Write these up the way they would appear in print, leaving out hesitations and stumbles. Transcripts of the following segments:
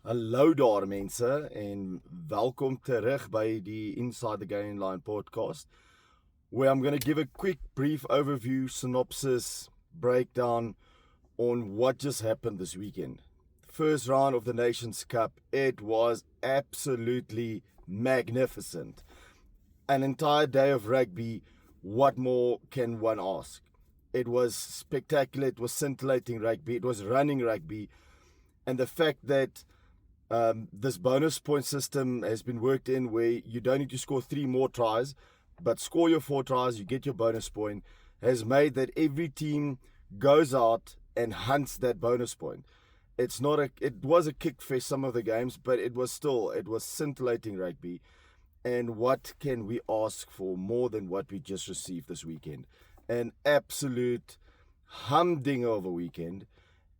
Hallo daar mense en welkom terug by die Inside the Game Line podcast, where I'm going to give a quick brief overview, synopsis, breakdown on what just happened this weekend. First round of the Nations Cup, it was absolutely magnificent. An entire day of rugby, what more can one ask? It was spectacular, it was scintillating rugby, it was running rugby, and the fact that this bonus point system has been worked in where you don't need to score 3 more tries, but score your 4 tries, you get your bonus point, has made that every team goes out and hunts that bonus point. It was a kick fest some of the games, but it was scintillating rugby. And what can we ask for more than what we just received this weekend? An absolute humdinger of a weekend.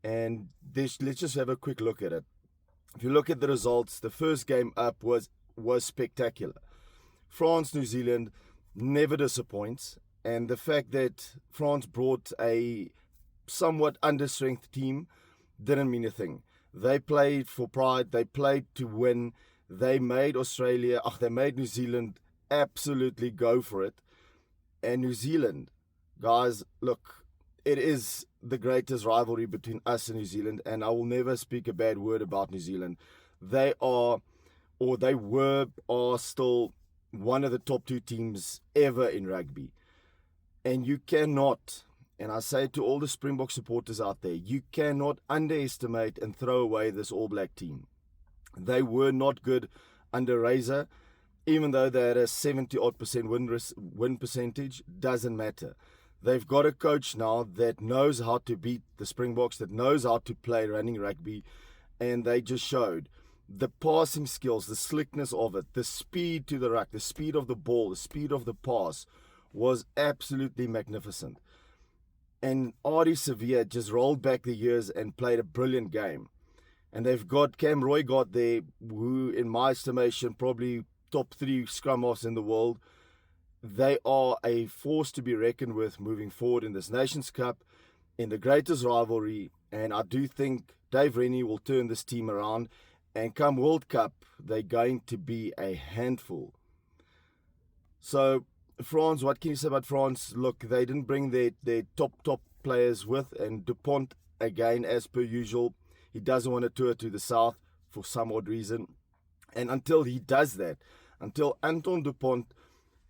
And let's just have a quick look at it. If you look at the results, the first game up was spectacular. France, New Zealand never disappoints, and the fact that France brought a somewhat understrength team didn't mean a thing. They played for pride, they played to win. They made they made New Zealand absolutely go for it. And New Zealand, guys, look, it is the greatest rivalry between us and New Zealand, and I will never speak a bad word about New Zealand. They are, or they were, are still one of the top 2 teams ever in rugby. And you cannot, and I say to all the Springbok supporters out there, you cannot underestimate and throw away this All Black team. They were not good under Razor, even though they had a 70-odd% win percentage, doesn't matter. They've got a coach now that knows how to beat the Springboks, that knows how to play running rugby, and they just showed the passing skills, the slickness of it, the speed to the ruck, the speed of the ball, the speed of the pass was absolutely magnificent. And Ardie Savea just rolled back the years and played a brilliant game. And they've got Cam Roigott there, who, in my estimation, probably top 3 scrum halves in the world. They are a force to be reckoned with moving forward in this Nations Cup, in the greatest rivalry, and I do think Dave Rennie will turn this team around, and come World Cup, they're going to be a handful. So, France, what can you say about France? Look, they didn't bring their top players with, and Dupont, again, as per usual, he doesn't want to tour to the south for some odd reason. And until he does that, until Anton Dupont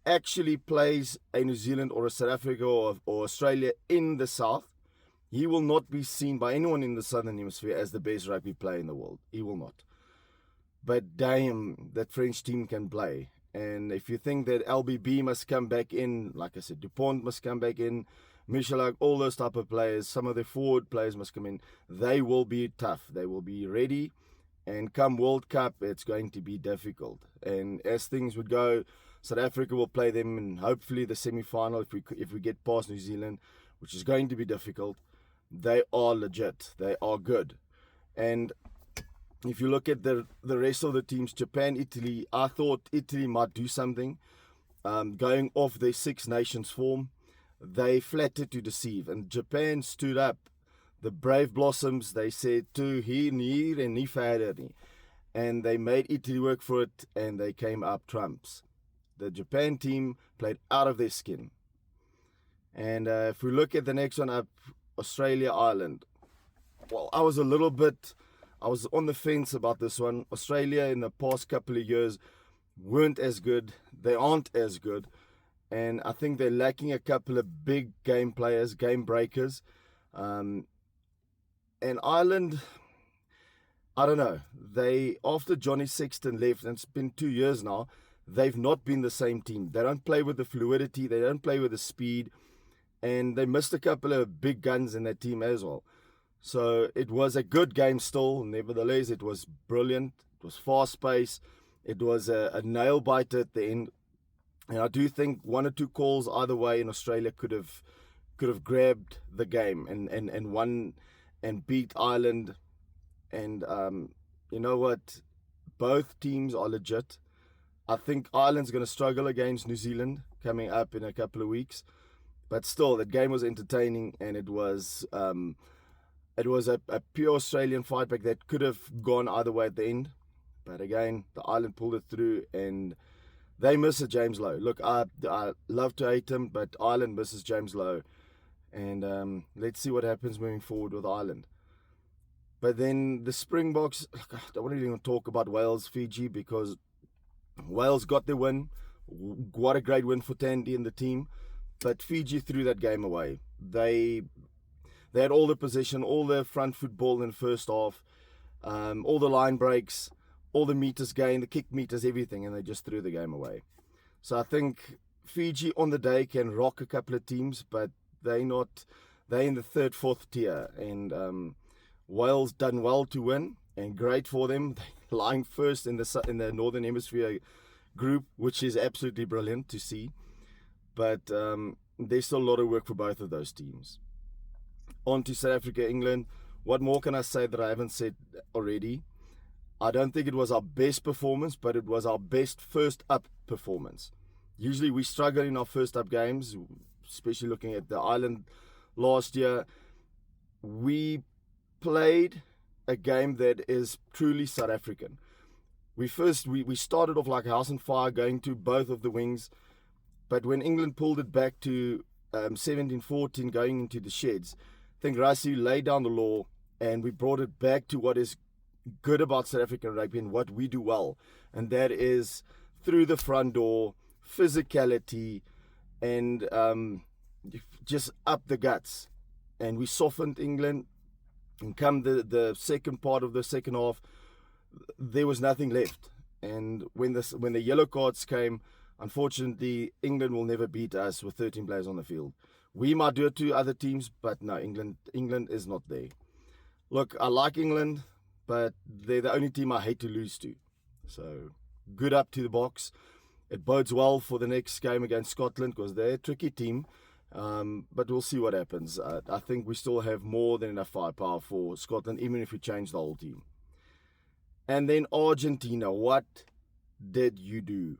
actually plays a New Zealand or a South Africa or Australia in the south, he will not be seen by anyone in the southern hemisphere as the best rugby player in the world. He will not. But damn, that French team can play. And if you think that LBB must come back in, like I said, Dupont must come back in, Michalak, all those type of players, some of the forward players must come in, they will be tough. They will be ready. And come World Cup, it's going to be difficult. And as things would go, South Africa will play them in hopefully the semi-final if we get past New Zealand, which is going to be difficult. They are legit. They are good. And if you look at the rest of the teams, Japan, Italy, I thought Italy might do something. Going off their Six Nations form, they flattered to deceive. And Japan stood up. The Brave Blossoms, they said to hier en nie verder nie. And they made Italy work for it, and they came up trumps. The Japan team played out of their skin. And if we look at the next one up, Australia, Ireland. Well, I was on the fence about this one. Australia in the past couple of years weren't as good. They aren't as good. And I think they're lacking a couple of big game players, game breakers. And Ireland, I don't know. After Johnny Sexton left, and it's been 2 years now, they've not been the same team. They don't play with the fluidity. They don't play with the speed. And they missed a couple of big guns in that team as well. So it was a good game still. Nevertheless, it was brilliant. It was fast-paced. It was a nail-biter at the end. And I do think 1 or 2 calls either way in Australia could have grabbed the game and won and beat Ireland. And you know what? Both teams are legit. I think Ireland's going to struggle against New Zealand coming up in a couple of weeks. But still, that game was entertaining, and it was It was a pure Australian fight back that could have gone either way at the end. But again, the Ireland pulled it through, and they miss a James Lowe. Look, I love to hate him, but Ireland misses James Lowe. And let's see what happens moving forward with Ireland. But then the Springboks, I don't want to even talk about Wales, Fiji, because Wales got the win. What a great win for Tandy and the team. But Fiji threw that game away. They had all the possession, all the front football in the first half, all the line breaks, all the meters gained, the kick meters, everything, and they just threw the game away. So I think Fiji on the day can rock a couple of teams, but they're in the third, fourth tier. And Wales done well to win, and great for them. They're lying first in the Northern Hemisphere group, which is absolutely brilliant to see. But there's still a lot of work for both of those teams. On to South Africa, England. What more can I say that I haven't said already? I don't think it was our best performance, but it was our best first up performance. Usually we struggle in our first up games, especially looking at the Ireland last year. We played a game that is truly South African. We started off like a house on fire, going to both of the wings, but when England pulled it back to 17-14, going into the sheds, I think Rassie laid down the law, and we brought it back to what is good about South African rugby and what we do well, and that is through the front door, physicality, and just up the guts. And we softened England, and come the second part of the second half, there was nothing left. And when the yellow cards came, unfortunately, England will never beat us with 13 players on the field. We might do it to other teams, but no, England is not there. Look, I like England, but they're the only team I hate to lose to. So, good up to the Boks. It bodes well for the next game against Scotland, because they're a tricky team. But we'll see what happens. I think we still have more than enough firepower for Scotland, even if we change the whole team. And then Argentina, what did you do?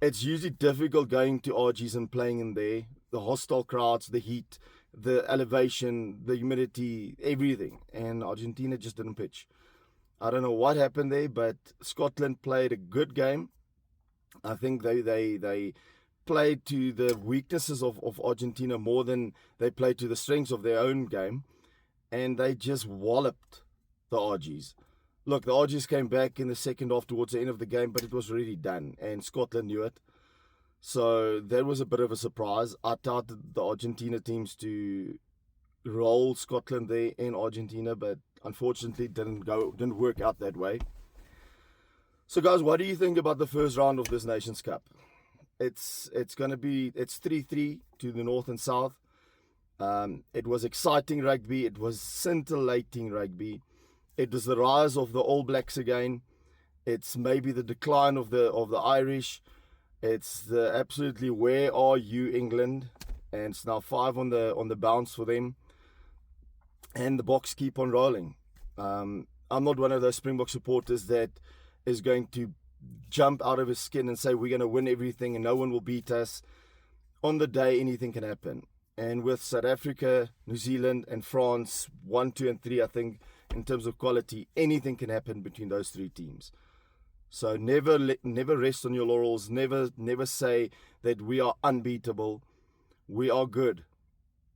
It's usually difficult going to RGs and playing in there. The hostile crowds, the heat, the elevation, the humidity, everything. And Argentina just didn't pitch. I don't know what happened there, but Scotland played a good game. I think they played to the weaknesses of Argentina more than they played to the strengths of their own game. And they just walloped the RGs. Look, the RGs came back in the second half towards the end of the game, but it was already done, and Scotland knew it. So that was a bit of a surprise. I touted the Argentina teams to roll Scotland there in Argentina, but unfortunately didn't work out that way. So guys, what do you think about the first round of this Nations Cup? It's 3-3 to the north and south. It was exciting rugby. It was scintillating rugby. It was the rise of the All Blacks again. It's maybe the decline of the Irish. It's the absolutely where are you, England? And it's now 5 on the bounce for them. And the Boks keep on rolling. I'm not one of those Springbok supporters that is going to jump out of his skin and say we're going to win everything and no one will beat us. On the day, anything can happen. And with South Africa, New Zealand, and France, 1, 2, and 3, I think, in terms of quality, anything can happen between those three teams. So never rest on your laurels. Never say that we are unbeatable. We are good,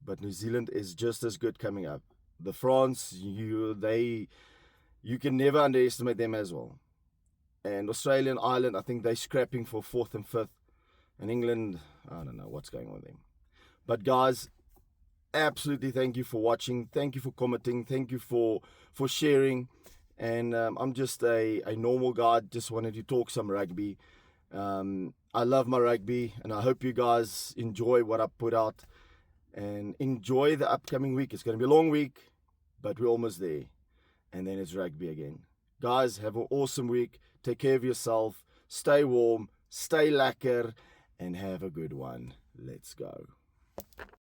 but New Zealand is just as good coming up. The France, you can never underestimate them as well. And Australia and Ireland, I think they're scrapping for 4th and 5th. And England, I don't know what's going on with them. But guys, absolutely thank you for watching. Thank you for commenting. Thank you for sharing. And I'm just a normal guy. Just wanted to talk some rugby. I love my rugby, and I hope you guys enjoy what I put out. And enjoy the upcoming week. It's going to be a long week, but we're almost there. And then it's rugby again. Guys, have an awesome week. Take care of yourself. Stay warm. Stay lekker. And have a good one. Let's go.